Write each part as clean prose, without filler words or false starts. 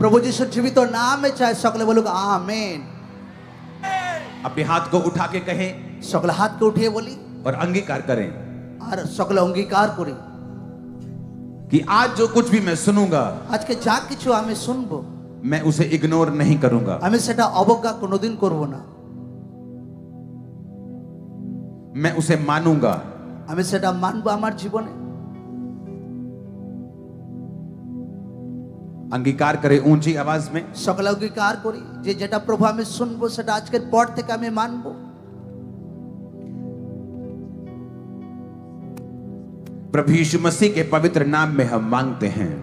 प्रभु যিশুর জীবিত নামে চাই সকলে বলুক আমেন। अपने हाथ को उठा के कहें সকলে হাতকে উঠিয়ে বলি और अंगीकार करें আর সকলে অঙ্গীকার করি कि आज जो कुछ भी मैं सुनूंगा আজকে যা কিছু আমি শুনবো मैं उसे इग्नोर नहीं करूंगा। আমি সেটা অবজ্ঞা কোনোদিন করব না, मैं उसे मानूंगा। আমি সেটা মানবো আমার জীবনে। अंगीकार करें ऊंची आवाज में। সকলে অঙ্গীকার করি যে যেটা প্রভু আমি শুনবো সেটা আজকের পর থেকে আমি মানবো। प्रभु यीशु मसीह के पवित्र नाम में हम मांगते हैं।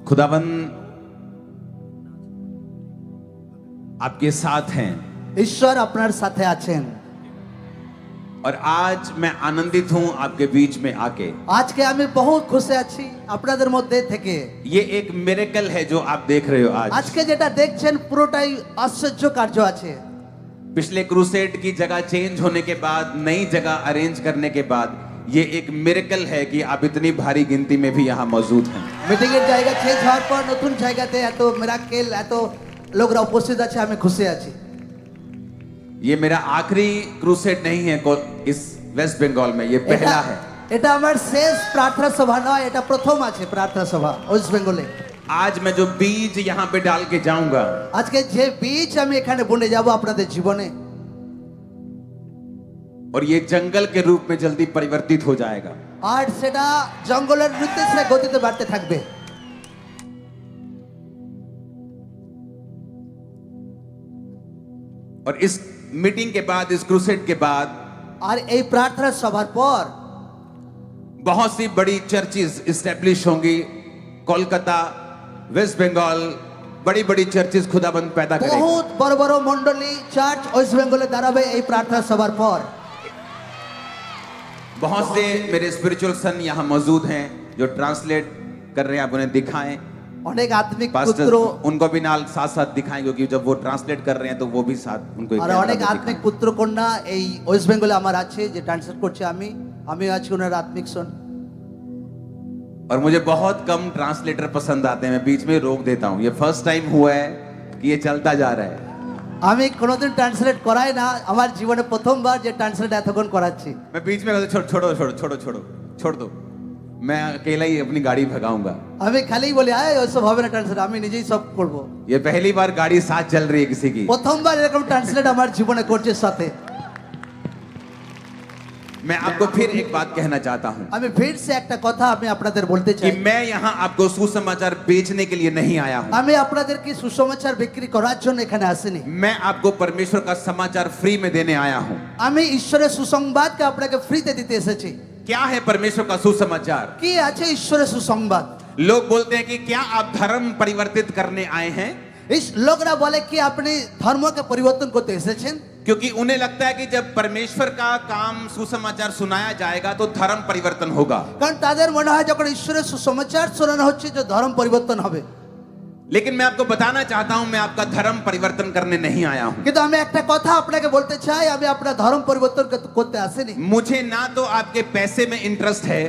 खुदावन आपके साथ हैं ঈশ্বর আপনার সাথে আছেন। और आज मैं आनंदित हूं आपके बीच में आके। আজকে আমি বহুত খুশি আছি আপনাদের মধ্যে থেকে। ये एक मिरेकल है जो आप देख रहे हो आज। আজকে যেটা দেখছেন পুরোটাই আশ্চর্য কার্য আছে। पिछले क्रूसेड की जगह चेंज होने के बाद, नई जगह अरेंज करने के बाद, ये एक मिरेकल है कि आप इतनी भारी गिनती में भी यहाँ मौजूद हैं। মিটিং এর জায়গা চেঞ্জ হওয়ার পর নতুন জায়গাতে এত মিরাকেল এত লোকরা উপস্থিত আছে, আমি খুশি আছি। ये मेरा आखिरी क्रूसेड नहीं है इस वेस्ट बंगाल में, ये पहला है। এটা আমার শেষ প্রার্থনা সভা নয়, এটা প্রথম আছে প্রার্থনা সভা ওয়েস্ট বেঙ্গলে। आज मैं जो बीज यहाँ पे डाल के जाऊंगा, আজকে যে বীজ আমি এখানে বুনে যাব আপনাদের জীবনে, और ये जंगल के रूप में जल्दी परिवर्तित हो जाएगा। আর সেটা জঙ্গলের নির্দেশে গতিতে বাড়তে থাকবে। और इस मीटिंग के बाद, इस क्रूसेड के बाद, আর এই প্রার্থনা সভার পর बहुत सी बड़ी चर्चेस इस्टेब्लिश होंगी। कोलकाता, वेस्ट बंगाल, बड़ी बड़ी चर्चेस खुदाबंद पैदा करेंगे। বহুত বড় বড় মণ্ডলী চার্চ ওয়েস্ট বেঙ্গলে দাঁড়াবে এই প্রার্থনা সভার পর। बहुत से मेरे स्पिरिचुअल सन यहाँ मौजूद हैं जो ट्रांसलेट कर रहे हैं, आप उन्हें दिखाएं। অনেক আত্মিক पास्टर পুত্র उनको भी नाल साथ साथ दिखाएं, क्योंकि जब वो ट्रांसलेट कर रहे हैं तो वो भी साथ उनको एक আর कैमरा অনেক में আত্মিক दिखाएं। পুত্র কন্যা এই ওয়েস্ট বেঙ্গলে আমার আছে যে ট্রান্সলেট করছে। আমি আছি ওনার আত্মিক সন। और मुझे बहुत कम ट्रांसलेटर पसंद आते हैं, मैं बीच में रोक देता हूँ। ये फर्स्ट टाइम हुआ है कि ये चलता जा रहा है। আমি কোনোদিন ট্রান্সলেট করাই না, আমার জীবনে প্রথমবার যে ট্রান্সলেট এতক্ষণ করাচ্ছি। मैं बीच में कहता हूँ, छोड़ो छोड़ो छोड़ो छोड़ो छोड़ दो, मैं अकेला ही अपनी गाड़ी भगाऊंगा। আমি খালি বলি আয় ওসব হবে না ট্রান্সলেট, আমি নিজেই সব করব। ये पहली बार गाड़ी साथ चल रही है किसी की। প্রথমবার এরকম ট্রান্সলেট আমার জীবনে করছে সাথে। मैं आपको फिर एक बात कहना चाहता हूँ আমি ফির সে একটা কথা আমি আপনাদের বলতে कि চাই। मैं यहाँ आपको सुसमाचार बेचने के लिए नहीं आया हूँ। আমি আপনাদেরকে সুসমাচার বিক্রি করার জন্য এখানে আসিনি। मैं आपको परमेश्वर का समाचार फ्री में देने आया हूँ। আমি ঈশ্বরের সুসংবাদকে আপনাকে ফ্রিতে দিতে এসেছি। क्या है परमेश्वर का सुसमाचार? কি আছে ঈশ্বরের সুসংবাদ? लोग बोलते हैं कि क्या आप धर्म परिवर्तित करने आए हैं? এই লোকরা বলে কি আপনি ধর্মকে পরিবর্তন করতে এসেছেন? क्योंकि उन्हें लगता है कि जब परमेश्वर का काम सुसमाचार सुनाया जाएगा तो धर्म परिवर्तन होगा। কারণ তাদের মনে হয় যখন ঈশ্বরের সুসমাচার শোনানো হচ্ছে যে ধর্ম পরিবর্তন হবে। लेकिन मैं आपको बताना चाहता हूं, मैं आपका धर्म परिवर्तन करने नहीं आया हूं। কিন্তু আমি একটা কথা আপনাকে বলতে চাই, আমি আপনার ধর্ম পরিবর্তন করতে আসিনি। मुझे ना तो आपके पैसे में इंटरेस्ट है,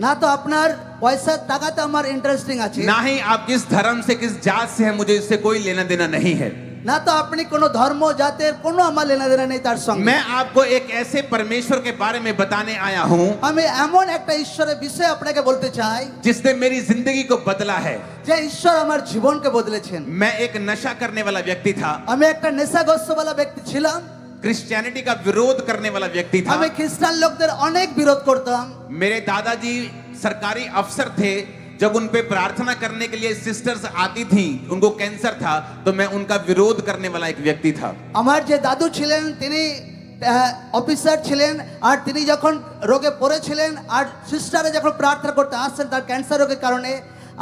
না তো আপনার পয়সা টাকাতে আমার ইন্টারেস্টিং আছে, ना ही आप किस धर्म से किस जात से हैं, मुझे इससे कोई लेना देना नहीं है। না তো আপনি কোন ধর্ম জাতের কোনো আমার লেনাদেনা নেই তার সঙ্গে। मैं आपको एक ऐसे परमेश्वर के बारे में बताने आया हूं আমি এমন একটা ঈশ্বরের বিষয় আপনাকে বলতে চাই जिसने मेरी जिंदगी को बदला है। যে ঈশ্বর আমার জীবনকে বদলেছেন। मैं एक नशा करने वाला व्यक्ति था, আমি একটা নেশাগ্রস্তওয়ালা ব্যক্তি ছিলাম, क्रिश्चियनिटी का विरोध करने वाला व्यक्ति था। আমি খ্রিস্টান লোকদের অনেক বিরোধ করতাম। मेरे दादाजी सरकारी अफसर थे, जब उन पे प्रार्थना करने के लिए सिस्टर्स आती थी, उनको कैंसर था, तो मैं उनका विरोध करने वाला एक व्यक्ति था। আমার যে দাদু ছিলেন তিনি অফিসার ছিলেন, আর তিনি যখন রোগে পড়েছিলেন আর সিস্টারে যখন প্রার্থনা করতে আসছেন তার ক্যান্সার রোগের কারণে,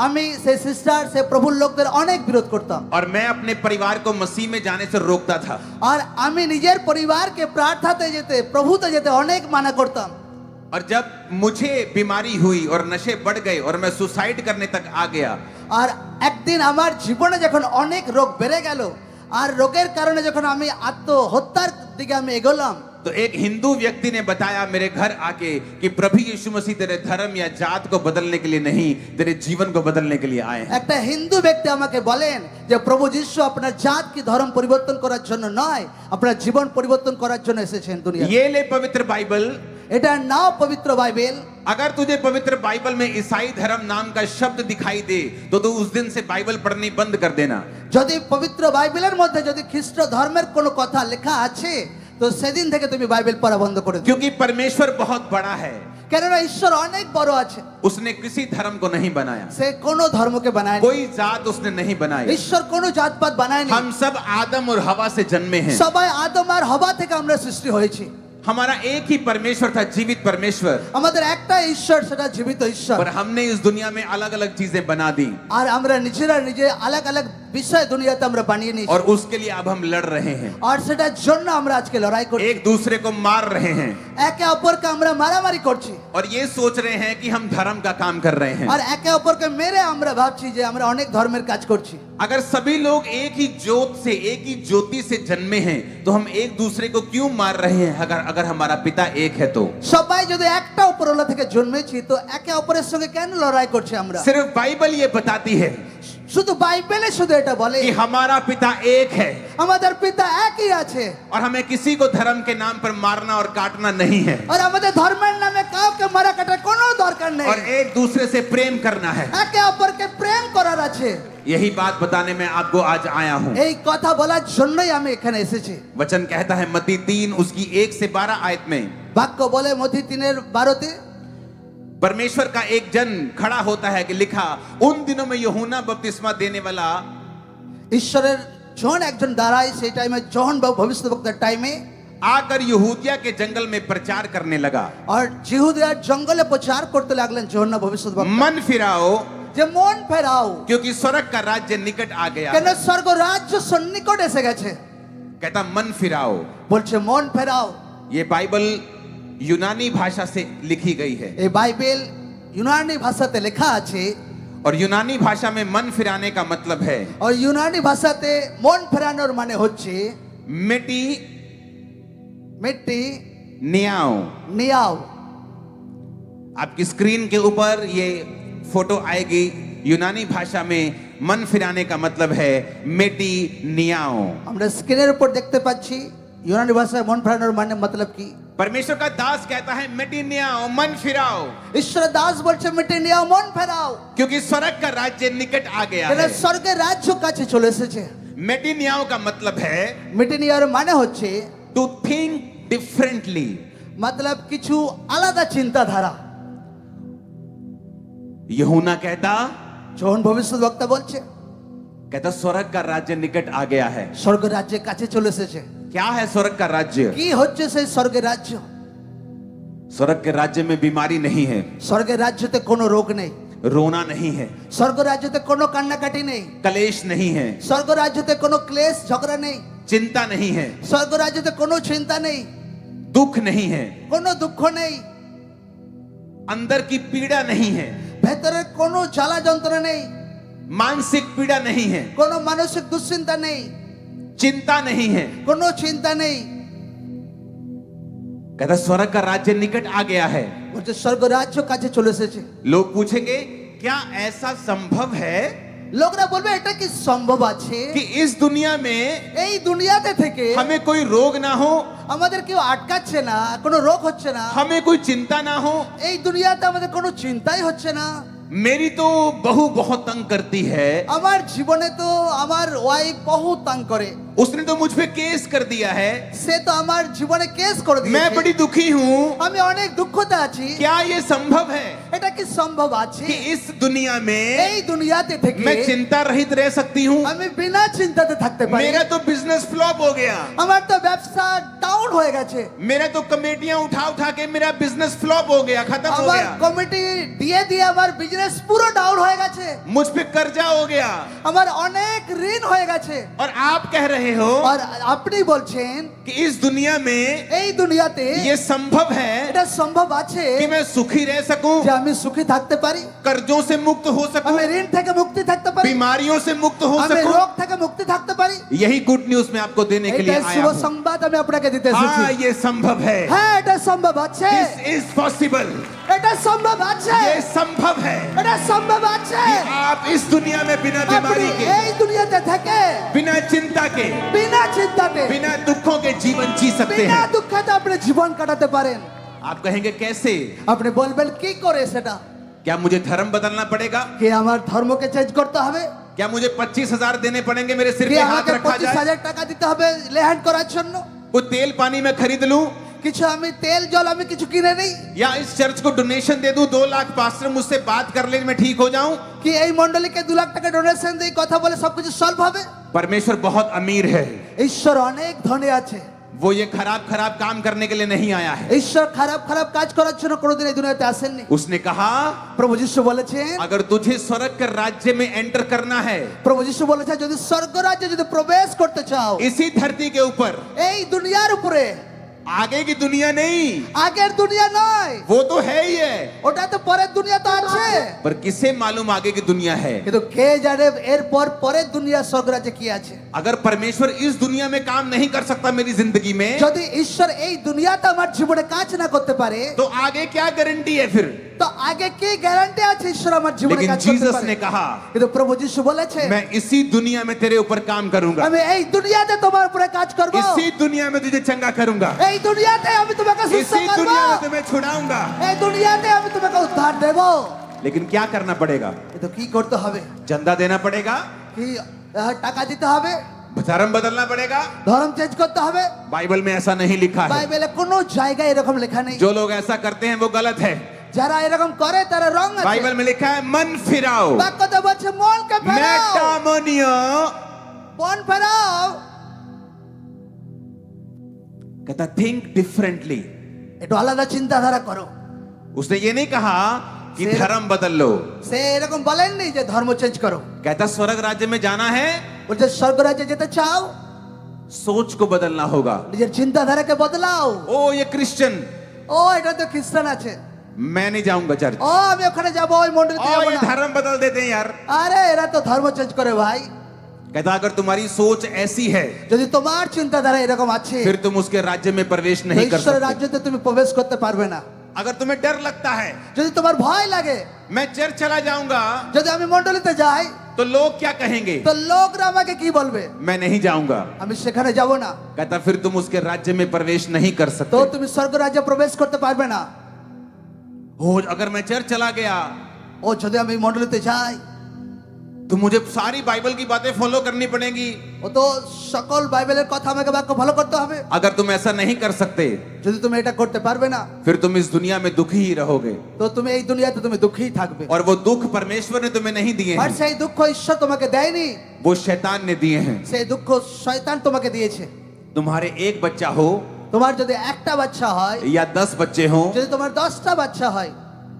আমি সেই সিস্টার সে প্রভুর লোকদের অনেক বিরোধ করতাম। और मैं अपने परिवार को मसीह में जाने से रोकता था। আর আমি নিজের পরিবারকে প্রার্থনাতে যেতে প্রভুতে যেতে অনেক মানা করতাম। और जब मुझे बीमारी हुई और नशे बढ़ गए और मैं सुसाइड करने तक आ गया, আর একদিন আমার জীবনে যখন অনেক রোগ বেড়ে গেল আর রোগের কারণে যখন আমি আত্মহত্যার দিকে আমি এগোলাম, तो एक हिंदू व्यक्ति ने बताया मेरे घर आके कि प्रभु यीशु मसीह तेरे धर्म या जात को बदलने के लिए नहीं, तेरे जीवन को बदलने के लिए आए हैं। একটা হিন্দু ব্যক্তি আমাকে বলেন যে প্রভু যিশু আপনার জাত কি ধর্ম পরিবর্তন করার জন্য নয়, আপনার জীবন পরিবর্তন করার জন্য এসেছেন দুনিয়াতে। ये ले पवित्र बाइबल। এটার নাম পবিত্র বাইবেল। अगर तुझे पवित्र बाइबल में ईसाई धर्म नाम का शब्द दिखाई दे तो तू उस दिन से बाइबल पढ़नी बंद कर देना। যদি পবিত্র বাইবেলের মধ্যে যদি খ্রিস্ট ধর্মের কোনো কথা লেখা আছে তো সেদিন থেকে তুমি বাইবেল পড়া বন্ধ করে দিও। क्योंकि परमेश्वर बहुत बड़ा है। কেননা ঈশ্বর অনেক বড় আছে। उसने किसी धर्म को नहीं बनाया, সে কোনো ধর্মকে বানায়নি। कोई जात उसने नहीं बनाई। ঈশ্বর কোনো জাতপাত বানায়নি। हम सब आदम और हवा से जन्मे हैं। সবাই আদম আর হওয়া থেকে আমরা সৃষ্টি হয়েছি। हमारा एक ही परमेश्वर था, जीवित परमेश्वर। আমাদের একটা ঈশ্বর, সেটা জীবিত ঈশ্বর। पर हमने इस दुनिया में अलग अलग चीजें बना दी আর আমরা নিজেরা নিজে আলাদা আলাদা বিষয় দুনিয়াতে আমরা বানিয়ে নিয়েছি। और उसके लिए अब हम लड़ रहे हैं, আর সেটার জন্য আমরা আজকে লড়াই করছি। एक दूसरे को मार रहे हैं একে অপরকে আমরা মারামারি করছি। और ये सोच रहे हैं कि हम धर्म का काम कर रहे हैं। আর একে অপরকে মেরে আমরা ভাবছি যে আমরা অনেক ধর্মের কাজ করছি। अगर सभी लोग एक ही जोत से, एक ही ज्योति से जन्मे हैं तो हम एक दूसरे को क्यों मार रहे हैं? अगर हमारा पिता एक है तो সবাই যদি একটা উপরওয়ালা থেকে জন্মেছি তো একে অপরের সঙ্গে কেন লড়াই করছি আমরা? सिर्फ बाइबल ये बताती है শুধু বাইবেলে শুধু এটা বলে कि हमारा पिता एक है আমাদের পিতা একই আছে। और हमें किसी को धर्म के नाम पर मारना और काटना नहीं है আর আমাদের ধর্মের নামে কাউকে মারা কাটার কোনো দরকার নেই। और एक दूसरे से प्रेम करना है। একে অপরকে প্রেম করার আছে। यही बात बताने में आपको आज आया हूं। এই কথা বলার জন্যই আমি এখানে এসেছি। वचन कहता है मत्ती 3 उसकी 1 से 12 आयत में, বাক্য বলে মথি 3:12 परमेश्वर का एक जन खड़ा होता है कि लिखा उन दिनों में यूहन्ना बपतिस्मा देने वाला ঈশ্বরের জন একজন দাঁড়ায় সেই টাইমে জন ভবিষ্যদ্বক্তার টাইমে आकर यहूदिया के जंगल में प्रचार करने लगा, আর জিহুদিয়ার জঙ্গলে প্রচার করতে লাগলেন যোহন্না ভবিষ্যদ্বক্তা मन फिराओ যে মন ফেরাও क्योंकि स्वर्ग का राज्य निकट आ गया কেন है। স্বর্গ রাজ্য সন্নিকট এসে গেছে। कहता मन फिराओ। বলছে মন ফেরাও। ये बाइबल यूनानी भाषा से लिखी गई है এই বাইবেল ইউনানি ভাষাতে লেখা আছে। और यूनानी भाषा में मन फिराने का मतलब है আর ইউনানি ভাষাতে মন ফেরানোর মানে হচ্ছে मिट्टी মিट्टी नियाओ। নিয়াও। आपकी स्क्रीन के ऊपर ये फोटो आएगी। यूनानी भाषा में मन फिराने का मतलब है मिट्टी नियाओ। আমরা স্ক্রিনের উপর দেখতে পাচ্ছি ইউনানি ভাষায় মন ফেরানোর মানে মতলব কি। परमेश्वर का दास कहता है मिट्टी नियाओ, मन फिराओ, ঈশ্বরের দাস বলছে মিটে নিয়াও মন ফেরাও। क्योंकि स्वर्ग का राज्य निकट आ गया কেন है। স্বর্গের রাজ্য কাছে চলে এসেছে। मिट्टी नियाओ का मतलब है মিটে নেওয়ার মানে হচ্ছে टू थिंक डिफरेंटली। মতলব কিছু আলাদা চিন্তাধারা। यूहन्ना कहता যখন ভবিষ্যদ্বক্তা বলছে स्वर्ग का राज्य निकट आ गया है। স্বর্গ রাজ্যের কাছে চলে এসেছে। क्या है स्वर्ग का राज्य? কি হচ্ছে সেই স্বর্গের রাজ্য? स्वर्ग के राज्य में बीमारी नहीं है, স্বর্গের রাজ্যতে কোনো রোগ নেই। रोना नहीं है, স্বর্গ রাজ্যতে কোনো কান্নাকাটি নেই। कलेश नहीं है, স্বর্গ রাজ্যতে কোনো ক্লেশ ঝগড়া নেই। चिंता नहीं है, স্বর্গ রাজ্যতে কোনো চিন্তা নেই, दुख नहीं है, কোনো দুঃখ নেই, अंदर की पीड़ा नहीं है, ভেতরের কোনো জ্বালা যন্ত্রণা নেই, मानसिक पीड़ा नहीं है, কোনো মানসিক দুশ্চিন্তা নেই, चिंता नहीं है। কোনো চিন্তা নেই। स्वर्ग का राज्य निकट आ गया है। বলছে স্বর্গ রাজ্য কাছে চলে এসেছে। लोग पूछेंगे क्या ऐसा संभव है লোকরা বলবে এটা কি সম্ভব আছে कि इस दुनिया में এই দুনিয়াতে থেকে हमें कोई रोग ना हो, আমাদের কেউ আটকাচ্ছে না, কোনো রোগ হচ্ছে না, हमें कोई चिंता ना हो? এই দুনিয়াতে আমাদের কোনো চিন্তাই হচ্ছে না। मेरी तो बहू बहुत तंग करती है, আমার জীবনে তো আমার ওয়াইফ বহু তং করে, उसने तो मुझ पे केस कर दिया है, সে তো আমার জীবনে কেস করে मैं बड़ी দিয়েছে, दुखी हूँ। আমি অনেক দুঃখতে আছি। क्या ये संभव है এটা কি সম্ভব আছে कि इस दुनिया में এই দুনিয়াতে থেকে मैं चिंता रहित रह सकती हूँ? আমি বিনা চিন্তাতে থাকতে পারি? मेरा तो बिजनेस फ्लॉप हो गया, আমার তো ব্যবসা ডাউন হয়ে গেছে, मेरा तो कमेटियां उठा उठा के मेरा बिजनेस फ्लॉप हो गया, खत्म हो আমার गया, কমিটি দিয়ে দিয়ে আমার বিজনেস পুরো ডাউন হয়ে গেছে, मुझ पे कर्जा हो गया। আমার অনেক ঋণ হয়ে গেছে। और आप कह रहे हो আর আপনি বলছেন कि इस दुनिया में এই দুনিয়াতে ये संभव है এটা সম্ভব আছে कि मैं सुखी रह सकूं, যে আমি সুখী থাকতে পারি, कर्जों से मुक्त हो सकूं, আমি ঋণ থেকে মুক্তি থাকতে পারি, बीमारियों से मुक्त हो আমি सकूं, রোগ থেকে মুক্তি থাকতে পারি। यही गुड न्यूज मैं आपको देने के लिए এইটাই आया শুভ हूँ। সংবাদ আমি আপনাকে দিতে এসেছি। हाँ, ये संभव है। হ্যাঁ এটা সম্ভব আছে, दिस इज पॉसिबल। এটা সম্ভব আছে, ये संभव है এটা সম্ভব আছে। कि आप इस दुनिया में बिना আপনি बीमारी के, এই দুনিয়াতে থেকে बिना चिंता के, বিনা চিন্তাতে, बिना दुखों के जीवन जी सकते বিনা हैं। দুঃখেতে আপনি জীবন কাটাতে পারেন। आप कहेंगे कैसे? আপনি বলবেন কি করে সেটা? क्या मुझे धर्म बदलना पड़ेगा? কি আমার ধর্মকে চেঞ্জ করতে হবে? क्या मुझे 25,000 देने पड़ेंगे, मेरे सिर কি पे हाथ আমাকে रखा जाए? 25,000 টাকা দিতে হবে লেহ্যান্ড করার জন্য? कुछ तेल पानी में खरीद लूं, কিছু আমি তেল জল আমি কিছু কিনে নেই? या इस चर्च को डोनेशन दे दूं, 2 लाख पास्टर मुझसे बात कर ले, मैं ठीक हो जाऊं? কি এই মণ্ডলীকে 2 লাখ টাকা ডোনেশন দিয়ে কথা বলে সবকিছু সলভ হবে? परमेश्वर बहुत अमीर है। ঈশ্বর অনেক ধনী আছে। वो ये खराब खराब काम करने के लिए नहीं आया है। ঈশ্বর খারাপ খারাপ কাজ করার জন্য কোনোদিন এই দুনিয়াতে আসেননি। उसने कहा, প্রভু যিশু বলেছেন, अगर तुझे स्वर्ग के राज्य में एंटर करना है, প্রভু যিশু বলেছেন যদি স্বর্গরাজ্যে যদি প্রবেশ করতে চাও, इसी धरती के ऊपर, এই দুনিয়ার উপরে, आगे की दुनिया नहीं, আগের দুনিয়া নয়, वो तो है ही है, ওটা তো পরের দুনিয়া তো আছে, पर किसे मालूम आगे की दुनिया है? কিন্তু কে জানে এরপর পরের দুনিয়া স্বর্গরাজ্যে কি আছে। अगर परमेश्वर इस दुनिया में काम नहीं कर सकता मेरी जिंदगी में, যদি ঈশ্বর এই দুনিয়াতে আমার জীবনে কাজ না করতে পারে, तो आगे क्या गारंटी है फिर? তো আগে কি গ্যারান্টি আছে ঈশ্বর আমার জীবনে लेकिन কাজ করতে जीसस পারে? ने कहा, কিন্তু প্রভু যিশু বলেছে मैं इसी दुनिया में तेरे ऊपर काम करूंगा, আমি এই দুনিয়াতে তোমার উপরে কাজ করব, इसी दुनिया में तुझे चंगा करूंगा, এই দুনিয়াতে আমি তোমাকে সুস্থ इसी করব, दुनिया में तुम्हें छुड़ाऊंगा। এই দুনিয়াতে আমি তোমাকে উদ্ধার দেব। लेकिन क्या करना पड़ेगा? কিন্তু কি করতে হবে? चंदा देना पड़ेगा, কি টাকা দিতে হবে, धर्म बदलना पड़ेगा? ধর্ম চেঞ্জ করতে হবে? बाइबल में ऐसा नहीं लिखा है। বাইবেলে কোনো জায়গায় এরকম লেখা নেই। जो लोग ऐसा करते हैं वो गलत है। যারা এরকম করে তারা রং আছে। बाइबल में लिखा है मन फिराओ, বাক্যতে বলছে মনকে ফেরাও, मेटामोनियो, মন ফেরাও। कहता थिंक डिफरेंटली। একটু আলাদা চিন্তাধারা করো। उसने ये नहीं कहा कि से- धर्म बदल लो, সে এরকম বলেননি যে ধর্ম চেঞ্জ করো। कहता स्वर्ग राज्य में जाना है, বলছে স্বর্গরাজ্যে যেতে চাও, सोच को बदलना होगा। নিজের চিন্তাধারাকে বদলাও। ओ ये क्रिश्चियन, ও এটা তো খ্রিস্টান আছে, मैं नहीं जाऊंगा चर्च। ও আমি ওখানে যাব, ওই মন্দিরে ओ যাব ये না। धर्म बदल देते हैं यार। আরে এরা তো ধর্ম চেঞ্জ করে ভাই। कहता अगर तुम्हारी सोच ऐसी है, যদি তোমার চিন্তাধারা এরকম আছে, फिर तुम उसके राज्य में प्रवेश नहीं कर ঈশ্বরের सकते। রাজ্যতে তুমি প্রবেশ করতে পারবে না। अगर तुम्हें डर लगता है, যদি তোমার ভয় লাগে, मैं चर्च चला जाऊंगा যদি আমি মণ্ডলীতে যাই तो लोग क्या कहेंगे, তো লোকরা আমাকে কি বলবে, मैं नहीं जाऊंगा। আমি সেখানে যাব না। कहता फिर तुम उसके राज्य में प्रवेश नहीं कर তো सकते। তুমি স্বর্গরাজ্যে প্রবেশ করতে পারবে না। हो अगर मैं चर्च चला गया ও যদি আমি মণ্ডলীতে যাই, तो मुझे सारी बाइबल की बातें फॉलो करनी पड़ेंगी। ও তো সকল বাইবেলের কথা আমাকে বাক্য ভালো করতে হবে। अगर तुम ऐसा नहीं कर सकते, যদি তুমি এটা করতে পারবে না, फिर तुम इस दुनिया में दुखी ही रहोगे, তো তুমি এই দুনিয়াতে তুমি দুঃখী থাকবে। और वो दुख परमेश्वर ने तुम्हें नहीं दिए আর हैं, সেই দুঃখ ঈশ্বর তোমাকে দেয়নি, वो शैतान ने दिए हैं। সেই দুঃখ শয়তান তোমাকে দিয়েছে। तुम्हारे एक बच्चा हो তোমার যদি একটা বাচ্চা হয়, या 10 बच्चे हों, যদি তোমার 10টা বাচ্চা হয়,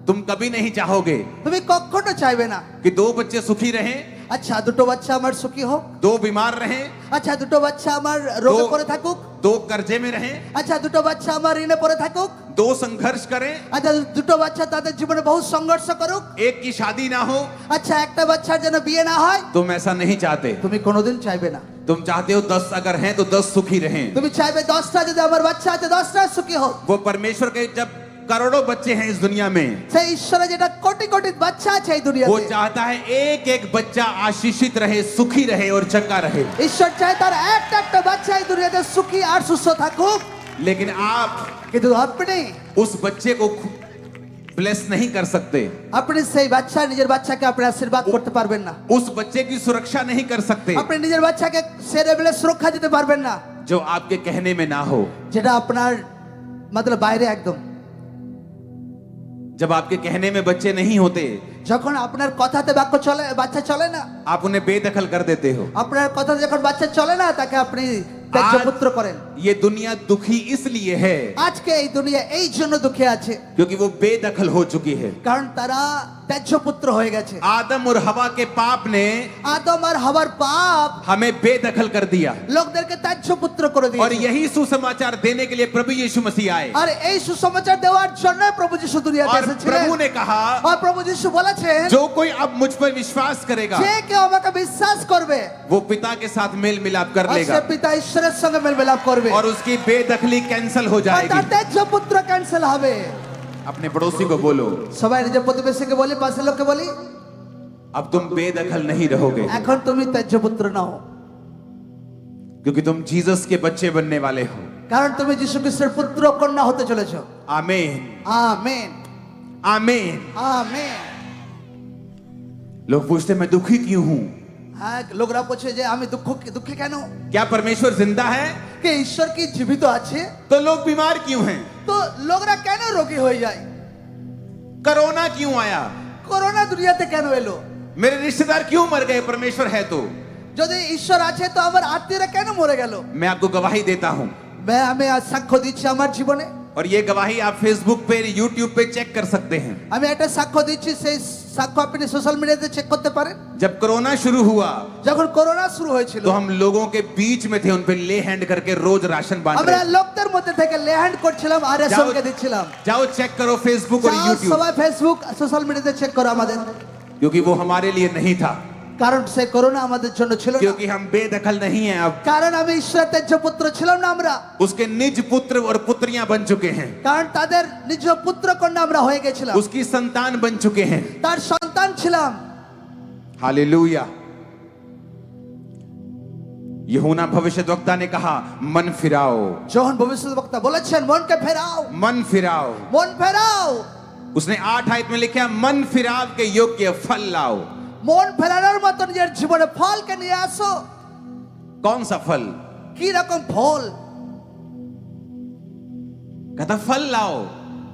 तुम कभी नहीं चाहोगे তুমি কখনো চাইবে না कि 2 बच्चे सुखी रहें, আচ্ছা দুটো বাচ্চা আমার সুখী হোক, 2 बीमार रहें, আচ্ছা দুটো বাচ্চা আমার রোগে दो- পড়ে থাকুক, 2 कर्जे में रहें, আচ্ছা দুটো বাচ্চা আমার ঋণে পড়ে থাকুক, 2 संघर्ष करें, আচ্ছা দুটো বাচ্চা তাদের জীবনে বহু সংঘর্ষ করুক, एक की शादी ना हो। আচ্ছা একটা বাচ্চার যেন বিয়ে না হয়, तुम ऐसा नहीं चाहते। তুমি কোনোদিন চাইবে না। तुम चाहते हो 10 अगर हैं तो 10 सुखी रहें। তুমি চাইবে 10টা যদি আমার বাচ্চা আছে 10টা সুখী হোক। वो परमेश्वर के जब करोड़ों बच्चे हैं इस दुनिया में, সেই ঈশ্বরের যেটা কোটি কোটি বাচ্চা আছে এই वो দুনিয়াতে, चाहता है एक एक बच्चा आशीषित रहे, सुखी रहे और चंगा रहे। ঈশ্বর চায় তার একটা একটা বাচ্চা এই দুনিয়াতে সুখী আর সুস্থ থাকুক। लेकिन आप কিন্তু আপনি उस बच्चे को ब्लेस नहीं कर सकते, আপনি সেই বাচ্চা নিজের বাচ্চাকে আপনি আশীর্বাদ করতে পারবেন না। उस बच्चे की सुरक्षा नहीं कर सकते আপনি নিজের বাচ্চাকে সেরে বেলে সুরক্ষা দিতে পারবেন না, जो आपके कहने में ना हो। যেটা আপনার মতলব বাইরে একদম। जब आपके कहने में बच्चे नहीं होते, যখন আপনার কথাতে বাক্য চলে, বাচ্চা চলে না, आप उन्हें बेदखल कर देते हो। আপনার কথাতে যখন বাচ্চা চলে না তাকে আপনি ত্যায্য পুত্র করেন। ये दुनिया दुखी इसलिए है আজকে এই দুনিয়া এই জন্য দুঃখে আছে क्योंकि वो बेदखल हो चुकी है। কারণ তারা ত্যায্য পুত্র হয়ে গেছে। आदम और हवा के पाप ने আদম আর হাওয়ার পাপ हमें बेदखल कर दिया লোকদেরকে ত্যায্য পুত্র করে और দিয়েছে। यही सुसमाचार देने के लिए प्रभु यीशु मसीह आए আর এই সুসমাচার দেওয়ার জন্য প্রভু যিশু দুনিয়াতে और এসেছিলেন। प्रभु ने कहा আর প্রভু যিশু বলেছেন जो कोई अब मुझ पर विश्वास करेगा যে কেউ আমাকে বিশ্বাস করবে वो पिता के साथ मेल मिलाप कर আর সে लेगा পিতা ঈশ্বরের সঙ্গে মেলমিলাপ করবে और उसकी बेदखली कैंसिल हो আর তার जाएगी। ত্যায্য পুত্র ক্যান্সেল হবে। अपने पड़ोसी को बोलो সবাই নিজের প্রতিবেশীকে বলি, পাশের লোককে বলি, अब तुम बेदखल नहीं रहोगे এখন তুমি ত্যায্য পুত্র নাও, क्योंकि तुम जीसस के बच्चे बनने वाले हो। কারণ তুমি যিশু খ্রিস্টের পুত্র কন্যা হতে চলেছো। आमीन আমেন आमीन। আমেন। लोग पूछते मैं दुखी क्यों हूं? হ্যাঁ, লোকরা বলছে যে আমি দুঃখে কেন? क्या परमेश्वर जिंदा है? কে ঈশ্বর কি জীবিত আছে? तो लोग बीमार क्यों हैं? তো লোকরা কেন রোগী হয়ে যায়? कोरोना क्यों आया? করোনা দুনিয়াতে কেন এলো? मेरे रिश्तेदार क्यों मर गए? परमेश्वर है तो। যদি ঈশ্বর আছে তো আমার আত্মীয়রা কেন মরে গেল? मैं आपको गवाही देता हूं আমি আজ সাক্ষ্য দিচ্ছি আমার জীবনে। और ये गवाही आप फेसबुक पे यूट्यूब पे चेक कर सकते हैं। আমি একটা সাক্ষ্য দিচ্ছি, সেই সাক্ষ্য আপনি সোশ্যাল মিডিয়াতে চেক করতে পারেন। जब कोरोना शुरू हुआ যখন করোনা শুরু হয়েছিল तो हम लोगों के बीच में थे, उन पे ले हैंड करके रोज राशन बांट আমরা रहे थे। লোকদের মধ্যে থেকে লেহ্যান্ড করছিলাম আর রেশনকে দিচ্ছিলাম। जाओ चेक करो फेसबुक और যাও, यूट्यूब, সবাই ফেসবুক সোশ্যাল মিডিয়াতে চেক করো আমাদের, क्योंकि वो हमारे लिए नहीं था, কারণ সে করোনা আমাদের জন্য ছিল না। क्योंकि हम बेदखल नहीं हैं अब। কারণ আমি ঈশ্বরের ত্যায্য পুত্র ছিলাম না আমরা, उसके निज पुत्र और पुत्रियां बन चुके हैं, কারণ তাদের নিজ পুত্র কন্যা আমরা হয়ে গেছিলাম, उसकी संतान बन चुके हैं। তার সন্তান ছিলাম। हालेलुया। यूहन्ना भविष्यद्वक्ता ने कहा मन फिराओ, যখন ভবিষ্যদ্বক্তা বলেছেন মনকে ফেরাও, मन फिराओ। মন ফেরাও, उसने 8 आयत में लिखा मन फिराव के योग्य फल लाओ। মন ফেরানোর মতো নিজের জীবনে ফলকে নিয়ে আসো। कौन सा फल? কি রকম ফল? कहता फल लाओ,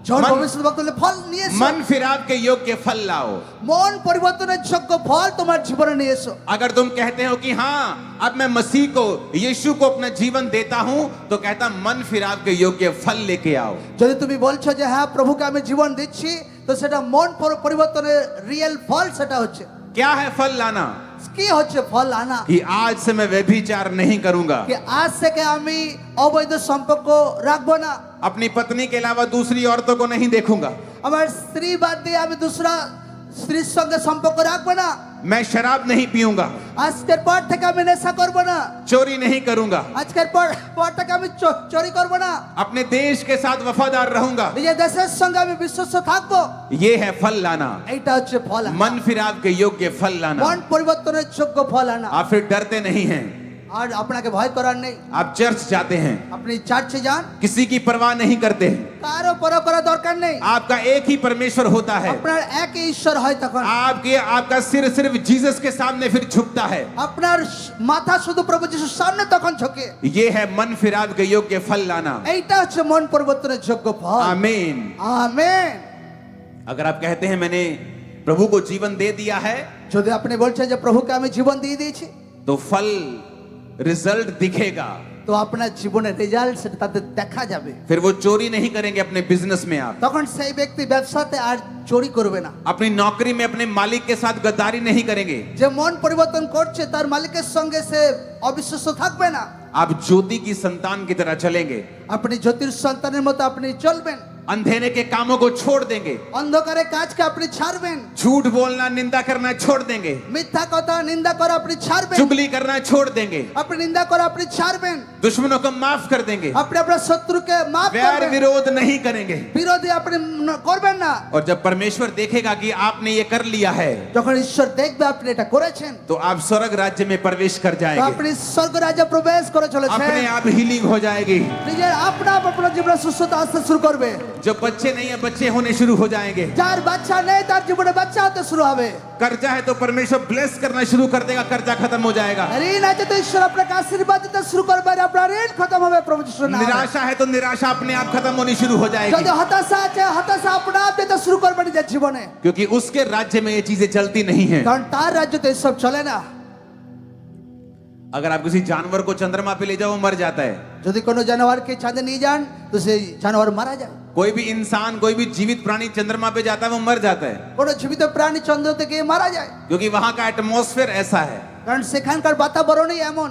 যখন मन, ভবিষ্যদ্বক্তা বলে ফল নিয়ে এসো, मन फिराव के योग्य फल लाओ। মন পরিবর্তনের যোগ্য ফল তোমার জীবনে নিয়ে এসো। अगर तुम कहते हो कि हाँ अब मैं मसीह को यीशु को अपना जीवन देता हूं, तो कहता मन फिराव के योग्य फल लेके आओ। যদি তুমি বলছো যে হ্যাঁ প্রভুকে আমি জীবন দিচ্ছি, তো সেটা মন পরিবর্তনের রিয়েল ফল সেটা হচ্ছে क्या है फल लाना? কি হচ্ছে ফল আনা? कि आज से मैं व्यभिचार नहीं करूंगा, कि আজ থেকে আমি অবৈধ সম্পর্ক রাখবো না, अपनी पत्नी के अलावा दूसरी औरतों को नहीं देखूंगा, আমার স্ত্রী বাদ দিয়ে আমি দুসরা স্ত্রীর সঙ্গে সম্পর্ক রাখবো না, मैं शराब नहीं पीऊंगा, আজকের পর থেকে আমি নেশা করবো না, चोरी नहीं करूंगा, আজকের পর থেকে আমি চুরি করবো না, अपने देश के साथ वफादार रहूंगा। নিজের দেশের সঙ্গে আমি বিশ্বস্ত থাকবো। ये है फल लाना, এইটা হচ্ছে ফল আনা। मन फिराव के योग्य फल लाना। মন পরিবর্তনের যোগ্য ফল আনা। आप फिर डरते नहीं हैं, আর আপনাকে ভয় করার নেই। आप चर्च जाते हैं, আপনি চার্চে যান, किसी की परवाह नहीं करते हैं, কারো পরোয়া করার দরকার নেই। आपका एक ही परमेश्वर होता है, আপনার একই ঈশ্বর হয় তখন। आपका सिर सिर्फ जीसस के सामने फिर झुकता है। আপনার মাথা শুধু প্রভু যিশুর সামনে তখন ঝোঁকে। ये है मन फिराव के योग्य फल लाना। এইটা হচ্ছে মন পরিবর্তনের যোগ্য ফল। आमीन। আমেন। अगर आप कहते हैं मैंने प्रभु को जीवन दे दिया है, যদি আপনি বলছেন যে প্রভুকে আমি জীবন দিয়ে দিয়েছি, तो फल रिजल्ट दिखेगा। তো আপনার জীবনের রেজাল্ট সেটা তাতে দেখা যাবে। फिर वो चोरी नहीं करेंगे अपने बिजनेस में, आप তখন সেই ব্যক্তি ব্যবসাতে আর চুরি করবে না। अपनी नौकरी में अपने मालिक के साथ गद्दारी नहीं करेंगे, যে মন পরিবর্তন করছে তার মালিকের সঙ্গে সে অবিশ্বস্ত থাকবে না। आप ज्योति की संतान की तरह चलेंगे, আপনি জ্যোতির সন্তানের মতো আপনি চলবেন। अंधेरे के कामों को छोड़ देंगे, অন্ধকারের কাজকে আপনি ছাড়বেন। झूठ बोलना निंदा करना छोड़ देंगे, মিথ্যা কথা নিন্দা করা আপনি ছাড়বেন। चुगली करना छोड़ देंगे, আপনি নিন্দা করা আপনি ছাড়বেন। दुश्मनों को माफ कर देंगे, আপনি আপনার শত্রুকে মাফ वैर করবেন। विरोध नहीं करेंगे। বিরোধী আপনি করবেন না। और जब परमेश्वर देखेगा कि आपने ये कर लिया है, যখন ঈশ্বর দেখবে আপনি এটা করেছেন, तो आप स्वर्ग राज्य में प्रवेश कर তো जाएंगे, আপনি স্বর্গ রাজ্যে প্রবেশ করে চলেছেন। अपने आप हीलिंग हो जाएगी। নিজের আপনার জীবনে সুস্থতা আসতে শুরু করবে। जो बच्चे नहीं है बच्चे होने शुरू हो जाएंगे, যার বাচ্চা নেই তার জীবনে বাচ্চা হতে শুরু হবে। कर्जा है तो परमेश्वर ब्लेस करना शुरू कर देगा, कर्जा खत्म हो जाएगा। ঋণ আছে তো ঈশ্বর আপনাকে আশীর্বাদ দিতে শুরু করবে, আর আপনার ঋণ খতম হবে প্রভু যিশুর নামে। निराशा है तो निराशा अपने आप खत्म होनी शुरू हो যদি जाएगी, হতাশা আছে হতাশা আপনা आप দিতে শুরু করবে নিজের জীবনে। क्योंकि उसके राज्य में ये चीजें चलती नहीं है। কারণ তার রাজ্যতে এসব চলে না। अगर आप किसी जानवर को चंद्रमा पे ले जाओ वो मर जाता है। যদি কোনো জানোয়ারকে চাঁদে নিয়ে যান তো সেই জানোয়ার মারা যায়। कोई भी इंसान कोई भी जीवित प्राणी चंद्रमा पे जाता है वो मर जाता है, কোনো জীবিত প্রাণী চন্দ্রতে গিয়ে মারা যায়, क्योंकि वहां का एटमॉस्फेयर ऐसा है। কারণ সেখানকার বাতাবরণই এমন।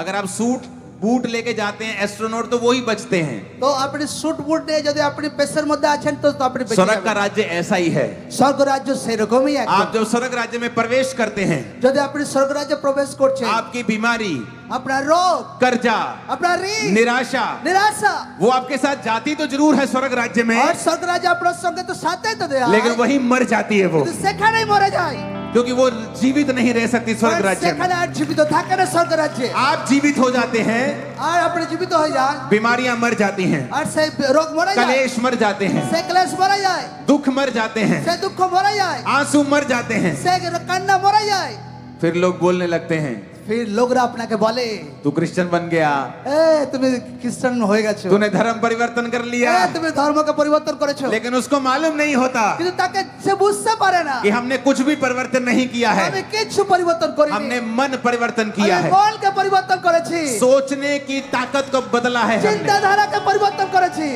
अगर आप सूट बूट लेके जाते हैं एस्ट्रोनॉट तो वो ही बचते हैं। তো আপনি স্যুট বুট নিয়ে যদি আপনি পেশার মধ্যে আছেন তো আপনি বেঁচে स्वर्ग का যাবেন। राज्य ऐसा ही है। স্বর্গ রাজ্য সেরকমই आप একদম। जब स्वर्ग राज्य में प्रवेश करते हैं, যদি আপনি স্বর্গ রাজ্যে প্রবেশ করছেন, आपकी बीमारी, আপনার রোগ, कर्जा, আপনার ঋণ, निराशा, নিরাশা वो आपके साथ जाती तो जरूर है स्वर्ग राज्य में, আর স্বর্গ রাজ্য আপনার সঙ্গে তো সাথেই তো দেয়া लेकिन হয়, वही मर जाती है वो, কিন্তু সেখানেই মরে যায়। क्योंकि वो जीवित नहीं रह सकती स्वर्ग আর राज्य में। সেখানে আর জীবিত থাকে না স্বর্গ রাজ্যে। आप জীবিত हो जाते हैं, আর আপনি জীবিত হয়ে যান, बीमारियां मर जाती हैं, আর সেই রোগ মরে যায়, कलेश मर जाते हैं, সেই ক্লেশ মরে যায়, दुख मर जाते हैं, সেই দুঃখ মরে যায়, आंसू मर जाते हैं। সেই কান্না মরে যায়। फिर लोग बोलने लगते हैं फिर लोगরা আপনাকে বলে, तू क्रिश्चियन बन गया, এ তুমি খ্রিস্টান হয়ে গেছো, तूने धर्म परिवर्तन कर लिया। এ তুমি ধর্মকে পরিবর্তন করেছো। लेकिन उसको मालूम नहीं होता কিন্তু তাকে সে বুঝতে পারে না कि हमने कुछ भी परिवर्तन नहीं किया है, আমি কিছু পরিবর্তন করিনি, हमने मन परिवर्तन किया আমি है, মনকে পরিবর্তন করেছি, सोचने की ताकत को बदला है हमने। চিন্তাধারাকে পরিবর্তন করেছি।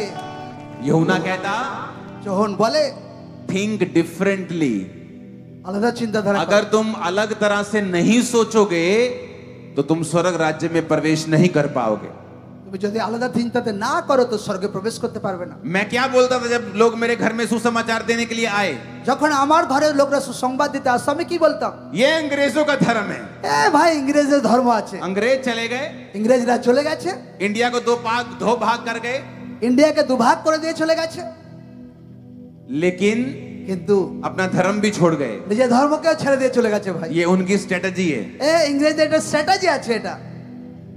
यूहन्ना कहता যোহন বলে थिंक डिफरेंटली। আলাদা চিন্তাধারা করো। अगर तुम अलग तरह से नहीं सोचोगे तो तुम स्वर्ग राज्य में प्रवेश नहीं कर पाओगे। তুমি যদি আলাদা চিন্তাতে না করো তো স্বর্গে প্রবেশ করতে পারবে না। मैं क्या बोलता था जब लोग मेरे घर में सुसमाचार देने के लिए आए, যখন আমার ঘরের লোকরা সুসংবাদ দিতে আসতো আমি কি বলতাম, ये अंग्रेजों का धर्म है। এ ভাই ইংরেজের ধর্ম আছে, अंग्रेज चले गए, ইংরেজরা চলে গেছে, इंडिया को दो भाग कर गए, ইন্ডিয়াকে দুভাগ করে দিয়ে চলে গেছে, लेकिन কিন্তু अपना धर्म भी छोड़ गए। নিজের ধর্মকেও ছেড়ে দিয়ে চলে গেছে ভাই। ये उनकी स्ट्रेटजी है। এ ইংরেজদের একটা স্ট্র্যাটেজি আছে এটা।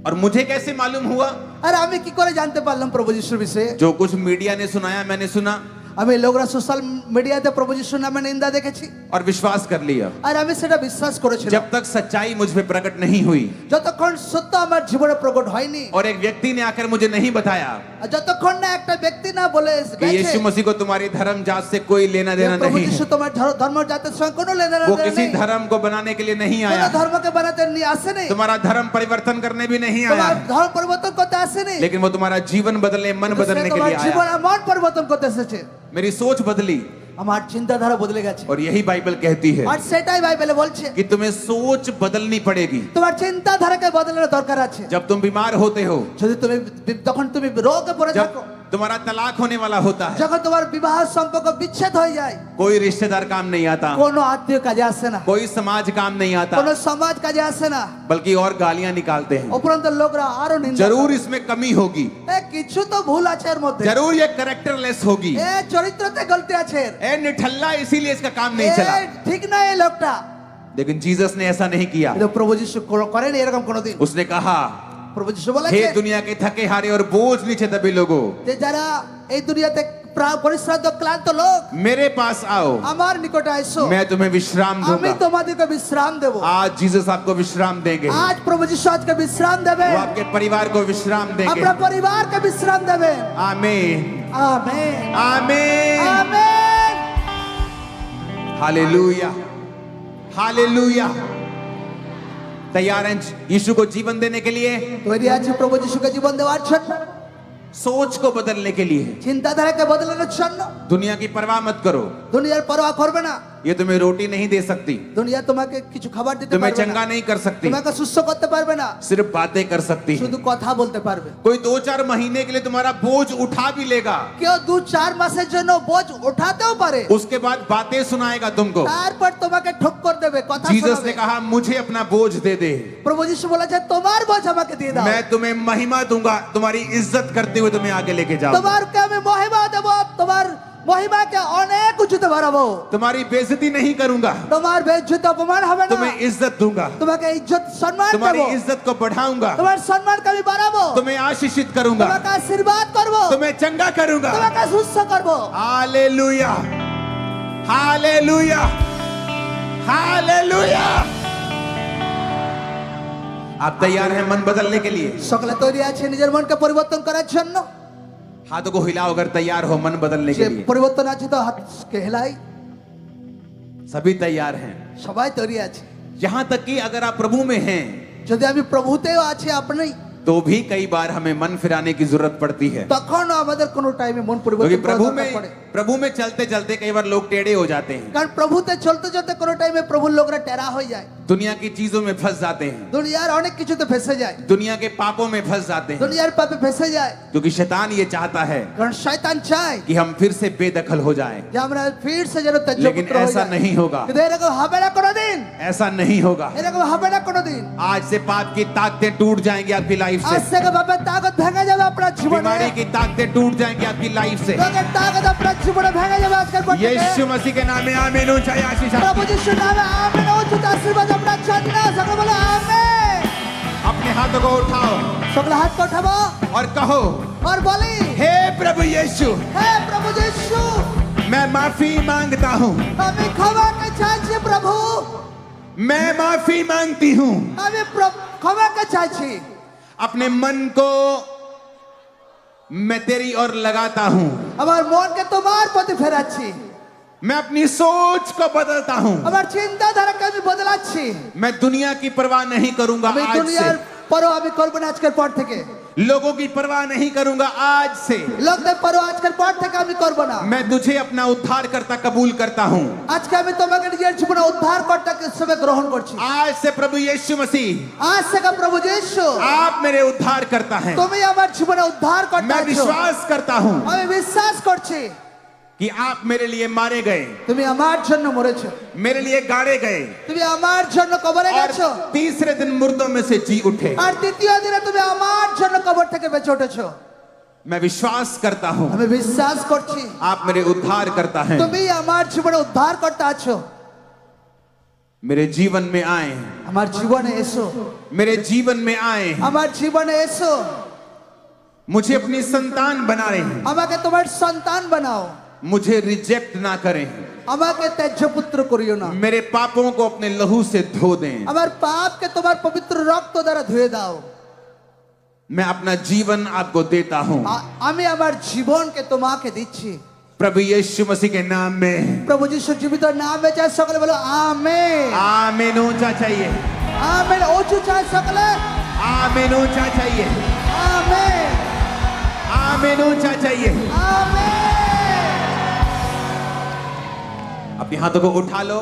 और मुझे कैसे मालूम हुआ? আর আমি কি করে জানতে পারলাম প্রভু যিশুর বিষয়ে? जो कुछ मीडिया ने सुनाया मैंने सुना আমি লোকরা সোশ্যাল মিডিয়াতে প্রভু যিশুর নামে নিন্দা দেখেছি और विश्वास कर लिया। আর আমি সেটা বিশ্বাস করেছিলাম जब तक सच्चाई मुझ पे प्रकट नहीं हुई যতক্ষণ সত্য আমার জীবনে প্রকট হয়নি, और एक व्यक्ति ने आकर मुझे नहीं बताया আর যতক্ষণ না একটা ব্যক্তি না বলে कि यीशु मसीह को तुम्हारी धर्म जात से कोई लेना देना প্রভু नहीं যিশু है, তোমার ধর্ম জাতের সঙ্গে কোনো লেনদেন वो किसी নেই, धर्म को बनाने के लिए नहीं কোনো आया, ধর্মকে বানাতে নিয়ে আসে নেই, तुम्हारा धर्म परिवर्तन करने भी नहीं आया, তোমার ধর্ম পরিবর্তন করতে আসে নেই, लेकिन वो तुम्हारा जीवन बदलने मन बदलने के তোমার लिए জীবন आया। আর মন পরিবর্তন করতে এসেছে। मेरी सोच बदली আমার চিন্তাধারা বদলে গেছে और यही बाइबल कहती है আর সেটাই বাইবেলে বলছে कि तुम्हें सोच बदलनी पड़ेगी। তোমার চিন্তাধারাকে বদলানোর দরকার আছে। जब तुम बीमार होते हो, যদি তুমি তখন তুমি রোগে পড়ে जब থাকো, तुम्हारा तलाक होने वाला होता है, যখন তোমার বিবাহ সম্পর্ক বিচ্ছেদ হয়ে যায়, कोई रिश्तेदार काम नहीं आता, কোনো আত্মীয় কাজে আসে না, कोई समाज काम नहीं आता, কোনো সমাজ কাজে আসে না, बल्कि और गालियां निकालते हैं। উপরন্ত লোকরা আরো নিন্দা जरूर করে। इसमें कमी होगी, এ কিছু তো ভুল আছে এর মধ্যে, जरूर ये कैरेक्टरलेस होगी, এ চরিত্রতে গলতি আছে, ए निठल्ला इसीलिए इसका काम नहीं এ चला। ঠিক না এই লোকটা। लेकिन जीसस ने ऐसा नहीं किया। কিন্তু প্রভু যিশু করেন এরকম কোনোদিন। उसने कहा, প্রভু যিশু हे বলেছে दुनिया के थके हारे और बोझ नीचे दबे लोगों, যে যারা এই দুনিয়াতে পরিশ্রান্ত ক্লান্ত লোক मेरे पास आओ, আমার নিকটে আসো, मैं तुम्हें विश्राम আমি दूंगा। তোমাদেরকে বিশ্রাম দেব। आज जीसस आपको विश्राम देंगे, আজ প্রভু যিশু আজকে বিশ্রাম দেবে, वो आपके परिवार को विश्राम देंगे। আপনার পরিবারকে বিশ্রাম দেবে। आमीन, আমেন आमीन, আমেন। Hallelujah, hallelujah. तैयार हैं यीशु को जीवन देने के लिए, তৈরি আছে প্রভু যিশুকে জীবন দেওয়ার জন্য, सोच को बदलने के लिए। চিন্তাধারাকে বদলানোর জন্য। दुनिया की परवाह मत करो, দুনিয়ার পরোয়া করবে না, ये तुम्हें रोटी नहीं दे सकती, দুনিয়া তোমাকে কিছু খাবার দিতে तुम्हें পারবে चंगा না, नहीं कर सकती, তোমাকে সুস্থ করতে পারবে না, सिर्फ बातें कर सकती है। শুধু কথা বলতে পারবে। कोई 2-4 महीने के लिए तुम्हारा बोझ उठा भी लेगा, কেউ 2-4 মাসের জন্য বোঝ ওঠাতেও পারে, उसके बाद बातें सुनाएगा तुमको। তারপর তোমাকে ঠক্কর দেবে, কথা जीसस শোনাবে। ने कहा, मुझे अपना बोझ दे दे, প্রভু যিশু বলেছে তোমার বোঝ আমাকে দিয়ে দাও, मैं तुम्हें महिमा दूंगा, तुम्हारी इज्जत करते हुए तुम्हें आगे लेके जाऊंगा, তোমারকে আমি মহিমা দেব, তোমার মহিমাকে অনেক উঁচুতে বাড়াবো, तुम्हारी बेइज्जती नहीं करूंगा, তোমার বেজ্জতি অপমান হবে না, तुम्हें इज्जत दूंगा, তোমাকে ইজ্জত সম্মান तुम्हारी দেব, इज्जत को बढ़ाऊंगा, তোমার সম্মানকে আমি বাড়াবো, तुम्हें आशीषित करूंगा, তোমাকে আশীর্বাদ করব, तुम्हें चंगा करूंगा। তোমাকে সুস্থ করব। Hallelujah, hallelujah, hallelujah. आप तैयार हैं मन बदलने के लिए? সকলে তৈরি আছে নিজের মনকে পরিবর্তন করার জন্য? हाथों को हिलाओ अगर तैयार हो मन बदलने के যে लिए। পরিবর্তন আছে তো হাতকে হেলাই। सभी तैयार हैं। সবাই তৈরি আছে। यहां तक कि अगर आप प्रभु में हैं যদি আমি প্রভুতেও আছি আপনি तो भी कई बार हमें मन फिराने की जरूरत पड़ती है, তখনও আমাদের কোনো টাইমে মন क्योंकि পরিবর্তন করার দরকার পড়ে प्रभु में चलते चलते कई बार लोग टेढ़े हो जाते हैं, কারণ প্রভুতে চলতে চলতে কোনো টাইমে প্রভুর লোকরা টেরা হয়ে যায় दुनिया की चीजों में फंस जाते हैं, দুনিয়ার অনেক কিছুতে ফেসে যায় दुनिया के पापों में फंस जाते हैं, দুনিয়ার পাপে ফেসে যায় क्योंकि शैतान ये चाहता है কারণ শয়তান চায় कि हम फिर से बेदखल हो जाएं, যে আমরা ফির সে যেন ত্যায্য लेकिन পুত্র হয়ে ऐसा যাই नहीं होगा, কিন্তু এরকম হবে না কোনোদিন ऐसा नहीं होगा। এরকম হবে না কোনোদিন आज से पाप की ताकतें टूट जाएंगी आपकी लाइफ আজ से, থেকে বাবার তাকত ভেঙে যাবে আপনার জীবনে बीमारी की ताकतें टूट जाएंगी आपकी लाइफ से। রোগের তাকত আপনার জীবনে ভেঙে যাবে আজকের পর থেকে यीशु मसीह के नाम में आमीन। ऊंचाई आशीष প্রভু आपकी। যিশুর নামে আমেন উচ্চ আশীর্বাদ আপনার জন্য সকলে বলো আমেন अपने हाथों को उठाओ সকলে হাত উঠাবো और कहो, আর বলি हे प्रभु यीशु, হে প্রভু যিশু मैं माफी मांगता हूँ, আমি ক্ষমা চাইছি প্রভু मैं माफी मांगती हूँ। আমি ক্ষমা চাইছি अपने मन को मैं तेरी ओर लगाता हूँ, আমার মনকে তোমার প্রতি ফেরাচ্ছি मैं अपनी सोच को बदलता हूँ, আমার চিন্তাধারাকে আমি বদলাচ্ছি मैं दुनिया की परवाह नहीं करूंगा আমি आज দুনিয়ার से, পরও আমি করব না আজকের পর থেকে लोगों की परवाह नहीं करूंगा आज से, লোকদের পরও আজকের পর থেকে আমি করব না मैं तुझे अपना उद्धारकर्ता कबूल करता हूँ। আজকে আমি তোমাকে নিজের জীবনে উদ্ধারকর্তাকে হিসেবে গ্রহণ করছি आज से प्रभु यीशु मसीह আজ থেকে প্রভু যিশু आप मेरे उद्धारकर्ता हैं। তুমি আমার জীবনে উদ্ধারকর্তা मैं আছো विश्वास करता हूँ আমি বিশ্বাস করছি कि आप मेरे लिए मारे गए, তুমি আমার জন্য মরেছো मेरे लिए गाड़े गए তুমি আমার জন্য কবরে গেছো और तीसरे दिन मुर्दों में से जी उठे। আর তৃতীয় দিনে তুমি আমার জন্য কবর থেকে বেঁচে উঠেছো मैं विश्वास करता हूँ আমি বিশ্বাস করছি आप मेरे उद्धार करता हैं, তুমি আমার জীবনে উদ্ধারকর্তা আছো मेरे जीवन में आए, আমার জীবনে এসো मेरे जीवन में आए, আমার জীবনে এসো मुझे अपनी संतान बना रहे हैं, আমাকে তোমার সন্তান বানাও मुझे रिजेक्ट ना करें, আমাকে ত্যায্য পুত্র করিও না मेरे पापों को अपने लहू से धो दें, আমার পাপকে তোমার পবিত্র রক্ত দ্বারা ধুয়ে দাও मैं अपना जीवन आपको देता हूँ আমি আমার জীবনকে তোমাকে দিচ্ছি प्रभु यीशु मसीह के नाम में। প্রভু যিশুর জীবিত নামে চাই সকলে বলো আমেন आमीन। ऊंचा चाहिए, আমেন উঁচু চাই সকলে आमीन। ऊंचा चाहिए, আমেন आमीन। ऊंचा चाहिए। আমেন अपने हाथों को उठा लो